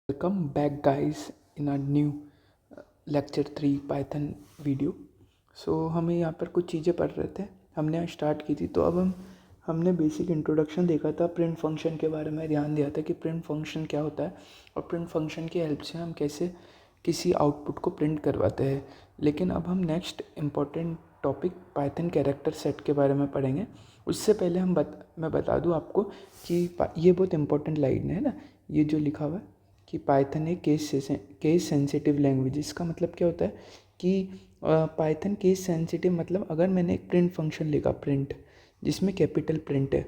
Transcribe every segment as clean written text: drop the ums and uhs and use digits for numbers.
Welcome back guys in our new lecture 3 Python video. हमें यहाँ पर कुछ चीज़ें पढ़ रहे थे, हमने यहाँ स्टार्ट की थी। तो अब हमने बेसिक इंट्रोडक्शन देखा था, प्रिंट फंक्शन के बारे में ध्यान दिया था कि प्रिंट फंक्शन क्या होता है और प्रिंट फंक्शन की हेल्प से हम कैसे किसी आउटपुट को प्रिंट करवाते हैं। लेकिन अब हम next important topic Python character set के बारे में पढ़ेंगे। उससे पहले मैं बता दूँ आपको कि ये बहुत इंपॉर्टेंट लाइन है ना, ये जो लिखा हुआ है कि पाइथन एक केस सेंसिटिव लैंग्वेज। इसका मतलब क्या होता है कि पाइथन केस सेंसिटिव मतलब अगर मैंने एक प्रिंट फंक्शन लिखा, प्रिंट जिसमें कैपिटल प्रिंट है,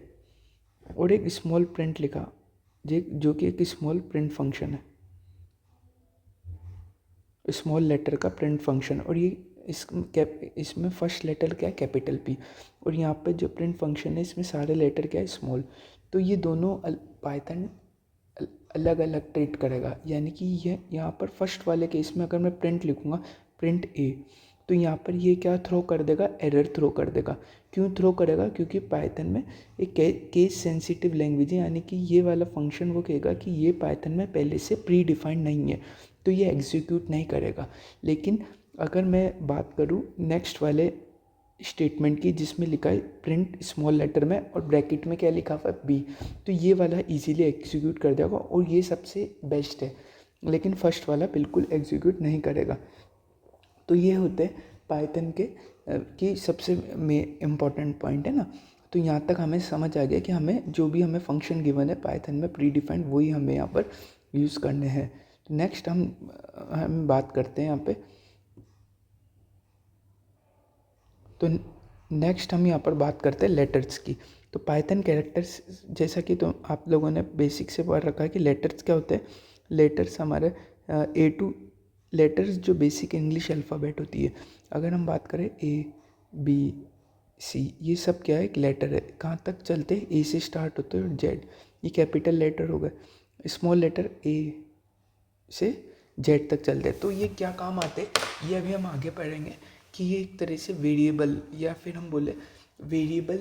और एक स्मॉल प्रिंट लिखा जो कि एक स्मॉल प्रिंट फंक्शन है, स्मॉल लेटर का प्रिंट फंक्शन, और ये इसमें फर्स्ट लेटर क्या है, कैपिटल पी, और यहाँ पे जो प्रिंट फंक्शन है इसमें सारे लेटर क्या है, स्मॉल। तो ये दोनों पाइथन अलग अलग ट्रीट करेगा। यानी कि ये यहाँ पर फर्स्ट वाले केस में अगर मैं प्रिंट लिखूँगा, प्रिंट ए, तो यहाँ पर ये क्या थ्रो कर देगा, एरर थ्रो कर देगा। क्यों थ्रो करेगा? क्योंकि पाइथन में एक केस सेंसिटिव लैंग्वेज है, यानी कि ये वाला फंक्शन वो कहेगा कि ये पाइथन में पहले से प्री डिफाइंड नहीं है, तो ये एग्जीक्यूट नहीं करेगा। लेकिन अगर मैं बात करूँ नेक्स्ट वाले स्टेटमेंट की जिसमें लिखा है प्रिंट स्मॉल लेटर में और ब्रैकेट में क्या लिखा हुआ है, बी, तो ये वाला इजीली एग्जीक्यूट कर देगा और ये सबसे बेस्ट है। लेकिन फर्स्ट वाला बिल्कुल एग्जीक्यूट नहीं करेगा। तो ये होते हैं पाइथन के की सबसे इम्पॉर्टेंट पॉइंट है ना। तो यहाँ तक हमें समझ आ गया कि हमें जो भी हमें फंक्शन गिवन है पाइथन में प्री डिफाइंड, वही हमें यहाँ पर यूज़ करने हैं। तो नेक्स्ट हम बात करते हैं यहाँ पे। तो नेक्स्ट हम यहाँ पर बात करते हैं लेटर्स की। तो पाइथन कैरेक्टर्स, जैसा कि तो आप लोगों ने बेसिक से पढ़ रखा है कि लेटर्स क्या होते हैं। लेटर्स हमारे ए टू लेटर्स जो बेसिक इंग्लिश अल्फ़ाबेट होती है। अगर हम बात करें ए, बी, सी, ये सब क्या है, एक लेटर है। कहाँ तक चलते हैं, ए से स्टार्ट होते हैं और जेड, ये कैपिटल लेटर हो गए। स्मॉल लेटर ए से जेड तक चलते हैं। तो ये क्या काम आते हैं, ये अभी हम आगे पढ़ेंगे कि ये एक तरह से वेरिएबल या फिर हम बोले वेरिएबल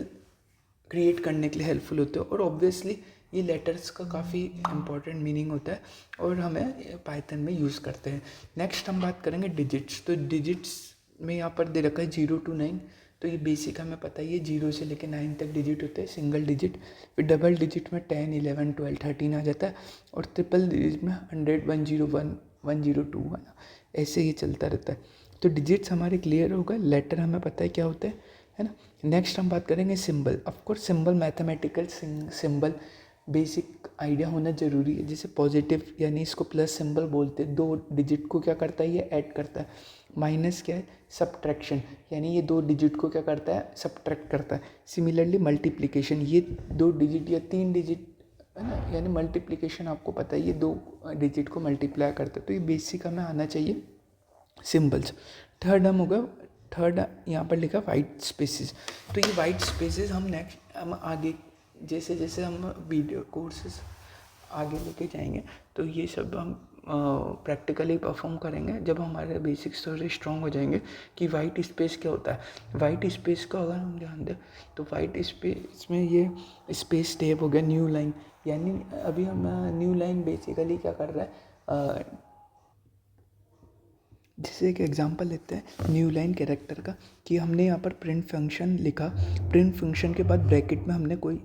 क्रिएट करने के लिए हेल्पफुल होते हैं। और ऑब्वियसली ये लेटर्स का काफ़ी इंपॉर्टेंट मीनिंग होता है और हमें पाइथन में यूज़ करते हैं। नेक्स्ट हम बात करेंगे डिजिट्स। तो डिजिट्स में यहाँ पर दे रखा है 0 to 9। तो ये बेसिक हमें पता ही है, 0 से लेकर 9 तक डिजिट होते हैं, सिंगल डिजिट। फिर डबल डिजिट में 10, 11, 12, 13 आ जाता है, और ट्रिपल डिजिट में 100, 101, 102 है ना, ऐसे ही चलता रहता है। तो डिजिट्स हमारे क्लियर हो गए, लेटर हमें पता है क्या होते हैं, है ना। नेक्स्ट हम बात करेंगे symbol. Of course symbol mathematical symbol basic idea होना ज़रूरी है। जैसे पॉजिटिव यानी इसको प्लस सिंबल बोलते हैं, 2 डिजिट को क्या करता है, ये ऐड करता है। माइनस क्या है, सब्ट्रैक्शन, यानी ये 2 डिजिट को क्या करता है, सब्ट्रैक्ट करता है। सिमिलरली मल्टीप्लिकेशन, ये 2 डिजिट या 3 डिजिट है ना, यानी मल्टीप्लिकेशन आपको पता है, ये 2 डिजिट को मल्टीप्लाई करता है। तो ये बेसिक हमें आना चाहिए सिंबल्स। थर्ड थर्ड यहाँ पर लिखा वाइट स्पेसेस। तो ये वाइट स्पेसेस हम आगे जैसे जैसे हम वीडियो कोर्सेज आगे लेके जाएंगे तो ये सब हम प्रैक्टिकली परफॉर्म करेंगे जब हमारे बेसिक्स थोड़े स्ट्रॉन्ग हो जाएंगे कि वाइट स्पेस क्या होता है। वाइट स्पेस का अगर हम ध्यान दें तो वाइट स्पेस में ये स्पेस टैब हो गया, न्यू लाइन, यानी अभी हम न्यू लाइन बेसिकली क्या कर रहा है, जैसे एक एग्जांपल लेते हैं न्यू लाइन कैरेक्टर का, कि हमने यहाँ पर प्रिंट फंक्शन लिखा, प्रिंट फंक्शन के बाद ब्रैकेट में हमने कोई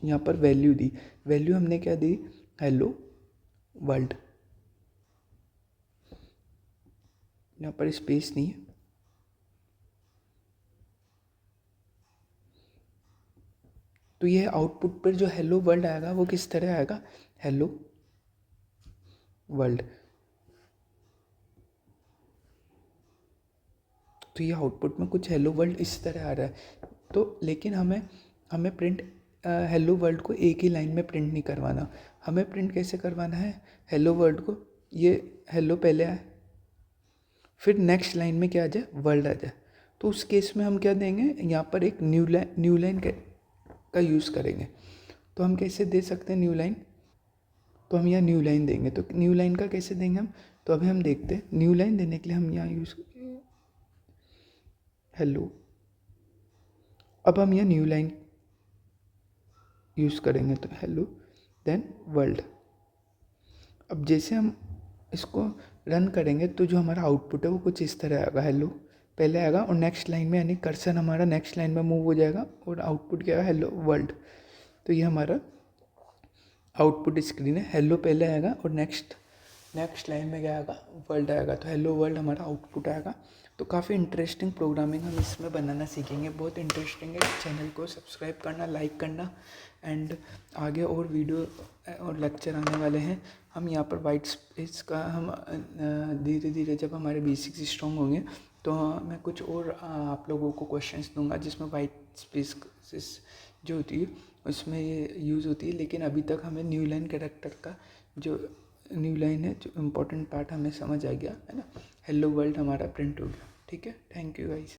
यहाँ पर वैल्यू दी, वैल्यू हमने क्या दी, हेलो वर्ल्ड। यहाँ पर स्पेस नहीं है, तो ये आउटपुट पर जो हेलो वर्ल्ड आएगा वो किस तरह आएगा, हेलो वर्ल्ड। तो ये आउटपुट में कुछ हेलो वर्ल्ड इस तरह आ रहा है। तो लेकिन हमें प्रिंट हेलो वर्ल्ड को एक ही लाइन में प्रिंट नहीं करवाना। हमें प्रिंट कैसे करवाना है, हेलो वर्ल्ड को ये हेलो पहले आए, फिर नेक्स्ट लाइन में क्या आ जाए, वर्ल्ड आ जाए। तो उस केस में हम क्या देंगे, यहाँ पर एक न्यू लाइन का यूज़ करेंगे। तो हम कैसे दे सकते हैं न्यू लाइन, तो हम यहाँ न्यू लाइन देंगे। तो न्यू लाइन का कैसे देंगे हम, तो अभी हम देखते हैं न्यू लाइन देने के लिए हम यहाँ यूज़ हेलो। अब हम यहाँ न्यू लाइन यूज़ करेंगे तो हेलो देन वर्ल्ड। अब जैसे हम इसको रन करेंगे तो जो हमारा आउटपुट है वो कुछ इस तरह आएगा, हेलो पहले आएगा और नेक्स्ट लाइन में यानी कर्सर हमारा नेक्स्ट लाइन में मूव हो जाएगा और आउटपुट क्या है, हेलो वर्ल्ड। तो ये हमारा आउटपुट स्क्रीन है, हेलो पहले आएगा और नेक्स्ट लाइन में क्या आएगा, वर्ल्ड आएगा। तो हेलो वर्ल्ड हमारा आउटपुट आएगा। तो काफ़ी इंटरेस्टिंग प्रोग्रामिंग हम इसमें बनाना सीखेंगे, बहुत इंटरेस्टिंग है। चैनल को सब्सक्राइब करना, लाइक करना एंड आगे और वीडियो और लेक्चर आने वाले हैं। हम यहाँ पर वाइट स्पेस का हम धीरे धीरे जब हमारे बेसिक्स स्ट्रॉन्ग होंगे तो मैं कुछ और आप लोगों को क्वेश्चंस दूंगा जिसमें वाइट स्पेस जो होती है उसमें ये यूज़ होती है। लेकिन अभी तक हमें न्यू लाइन कैरेक्टर का जो न्यू लाइन है, जो इम्पोर्टेंट पार्ट हमें समझ आ गया है ना। हेलो वर्ल्ड हमारा प्रिंट हो गया। ठीक है, थैंक यू गाइस।